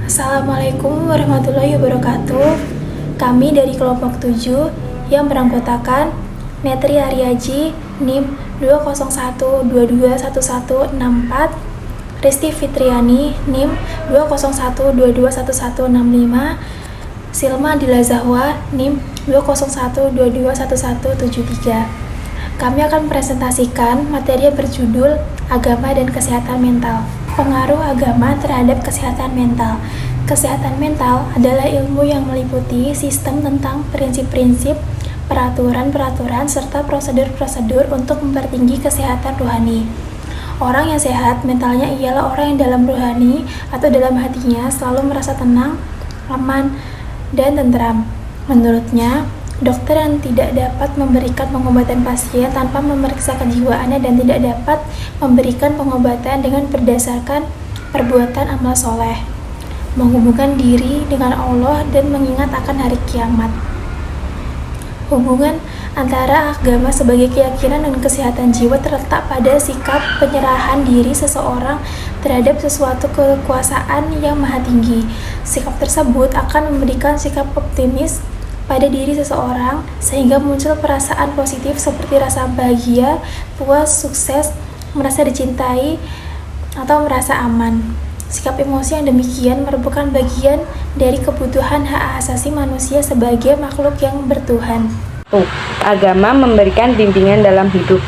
Assalamualaikum warahmatullahi wabarakatuh. Kami dari kelompok 7 yang beranggotakan Netri Aryaji, NIM 201221164, Risti Fitriani, NIM 201221165, Silma Dila Zahwa, NIM 201221173. Kami akan presentasikan materi yang berjudul Agama dan Kesehatan Mental. Pengaruh agama terhadap kesehatan mental. Kesehatan mental adalah ilmu yang meliputi sistem tentang prinsip-prinsip, peraturan-peraturan, serta prosedur-prosedur untuk mempertinggi kesehatan rohani. Orang yang sehat mentalnya ialah orang yang dalam rohani atau dalam hatinya selalu merasa tenang, aman, dan tentram. Menurutnya, dokter yang tidak dapat memberikan pengobatan pasien tanpa memeriksa kejiwaannya dan tidak dapat memberikan pengobatan dengan berdasarkan perbuatan amal soleh, menghubungkan diri dengan Allah dan mengingat akan hari kiamat. Hubungan antara agama sebagai keyakinan dan kesehatan jiwa terletak pada sikap penyerahan diri seseorang terhadap sesuatu kekuasaan yang maha tinggi. Sikap tersebut akan memberikan sikap optimis pada diri seseorang sehingga muncul perasaan positif seperti rasa bahagia, puas, sukses, merasa dicintai, atau merasa aman. Sikap emosi yang demikian merupakan bagian dari kebutuhan hak asasi manusia sebagai makhluk yang bertuhan. Agama memberikan bimbingan dalam hidup.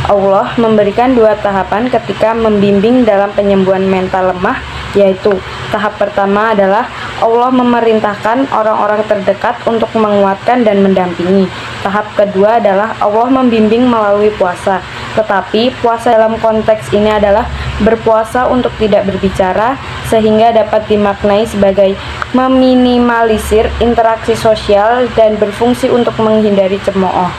Allah memberikan 2 tahapan ketika membimbing dalam penyembuhan mental lemah, yaitu tahap pertama adalah Allah memerintahkan orang-orang terdekat untuk menguatkan dan mendampingi. Tahap kedua adalah Allah membimbing melalui puasa. Tetapi puasa dalam konteks ini adalah berpuasa untuk tidak berbicara, sehingga dapat dimaknai sebagai meminimalisir interaksi sosial dan berfungsi untuk menghindari cemooh.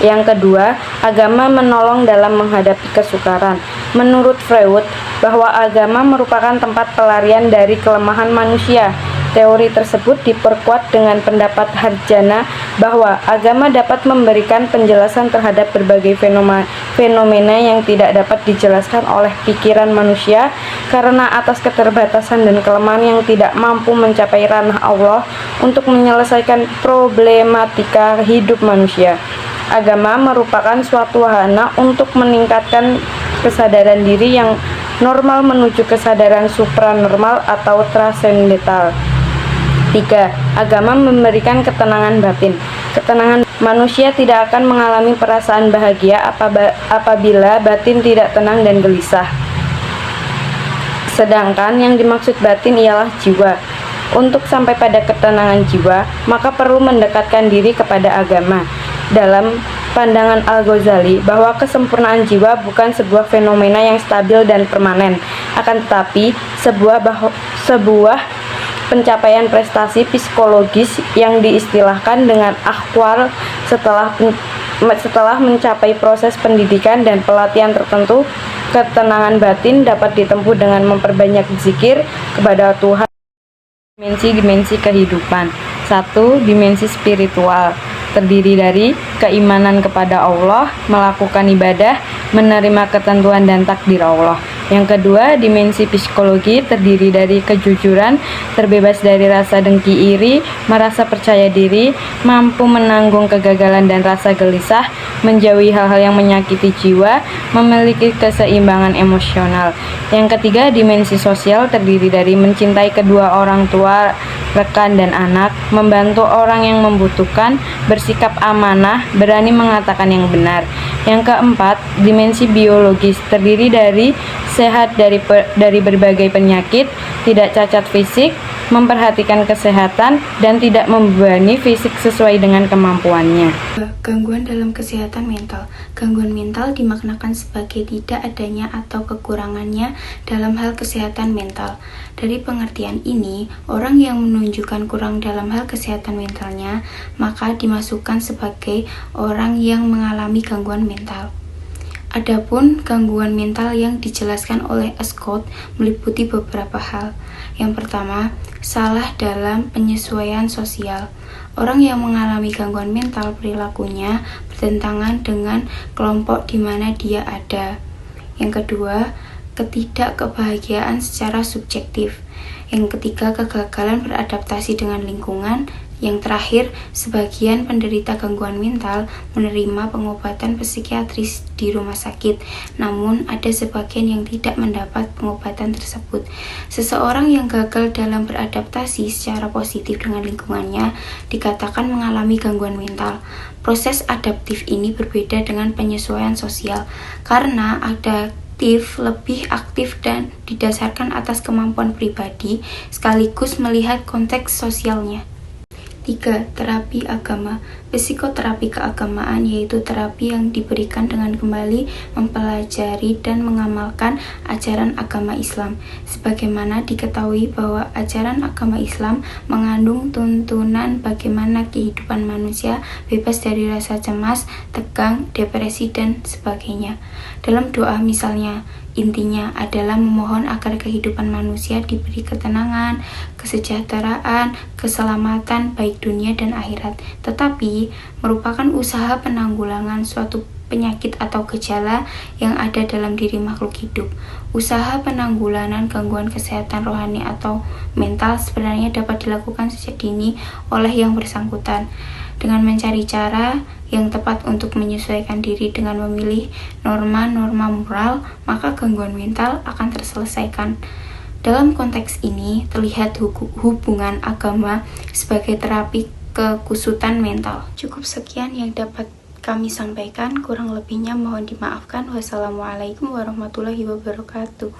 Yang kedua, agama menolong dalam menghadapi kesukaran. Menurut Freud, bahwa agama merupakan tempat pelarian dari kelemahan manusia. Teori tersebut diperkuat dengan pendapat Harjana bahwa agama dapat memberikan penjelasan terhadap berbagai fenomena yang tidak dapat dijelaskan oleh pikiran manusia karena atas keterbatasan dan kelemahan yang tidak mampu mencapai ranah Allah untuk menyelesaikan problematika hidup manusia. Agama merupakan suatu wahana untuk meningkatkan kesadaran diri yang normal menuju kesadaran supranormal atau transendental. 3. Agama memberikan ketenangan batin. Ketenangan manusia tidak akan mengalami perasaan bahagia apabila batin tidak tenang dan gelisah. Sedangkan yang dimaksud batin ialah jiwa. Untuk sampai pada ketenangan jiwa, maka perlu mendekatkan diri kepada agama. Dalam pandangan Al-Ghazali, bahwa kesempurnaan jiwa bukan sebuah fenomena yang stabil dan permanen, akan tetapi sebuah pencapaian prestasi psikologis yang diistilahkan dengan akhwal setelah mencapai proses pendidikan dan pelatihan tertentu. Ketenangan batin dapat ditempuh dengan memperbanyak zikir kepada Tuhan. Dimensi-dimensi kehidupan. 1. Dimensi spiritual, terdiri dari keimanan kepada Allah, melakukan ibadah, menerima ketentuan dan takdir Allah. Yang kedua, dimensi psikologi, terdiri dari kejujuran, terbebas dari rasa dengki iri, merasa percaya diri, mampu menanggung kegagalan dan rasa gelisah, menjauhi hal-hal yang menyakiti jiwa, memiliki keseimbangan emosional. Yang ketiga, dimensi sosial, terdiri dari mencintai kedua orang tua, rekan dan anak, membantu orang yang membutuhkan, bersikap amanah, berani mengatakan yang benar. Yang keempat, dimensi biologis, terdiri dari sehat dari berbagai penyakit, tidak cacat fisik, memperhatikan kesehatan, dan tidak membebani fisik sesuai dengan kemampuannya. Gangguan dalam kesehatan mental. Gangguan mental dimaknakan sebagai tidak adanya atau kekurangannya dalam hal kesehatan mental. Dari pengertian ini, orang yang menunjukkan kurang dalam hal kesehatan mentalnya, maka dimasukkan sebagai orang yang mengalami gangguan mental. Adapun gangguan mental yang dijelaskan oleh Scott meliputi beberapa hal. Yang pertama, salah dalam penyesuaian sosial. Orang yang mengalami gangguan mental perilakunya bertentangan dengan kelompok di mana dia ada. Yang kedua, ketidakkebahagiaan secara subjektif. Yang ketiga, kegagalan beradaptasi dengan lingkungan. Yang terakhir, sebagian penderita gangguan mental menerima pengobatan psikiatris di rumah sakit, namun ada sebagian yang tidak mendapat pengobatan tersebut. Seseorang yang gagal dalam beradaptasi secara positif dengan lingkungannya dikatakan mengalami gangguan mental. Proses adaptif ini berbeda dengan penyesuaian sosial, karena adaptif lebih aktif dan didasarkan atas kemampuan pribadi sekaligus melihat konteks sosialnya. 3. Terapi agama. Psikoterapi keagamaan yaitu terapi yang diberikan dengan kembali mempelajari dan mengamalkan ajaran agama Islam. Sebagaimana diketahui bahwa ajaran agama Islam mengandung tuntunan bagaimana kehidupan manusia bebas dari rasa cemas, tegang, depresi, dan sebagainya. Dalam doa misalnya, intinya adalah memohon agar kehidupan manusia diberi ketenangan, kesejahteraan, keselamatan baik dunia dan akhirat. Tetapi merupakan usaha penanggulangan suatu penyakit atau gejala yang ada dalam diri makhluk hidup. Usaha penanggulangan gangguan kesehatan rohani atau mental sebenarnya dapat dilakukan sejak dini oleh yang bersangkutan dengan mencari cara yang tepat untuk menyesuaikan diri dengan memilih norma-norma moral, maka gangguan mental akan terselesaikan. Dalam konteks ini, terlihat hubungan agama sebagai terapi kekusutan mental. Cukup sekian yang dapat kami sampaikan, kurang lebihnya mohon dimaafkan. Wassalamualaikum warahmatullahi wabarakatuh.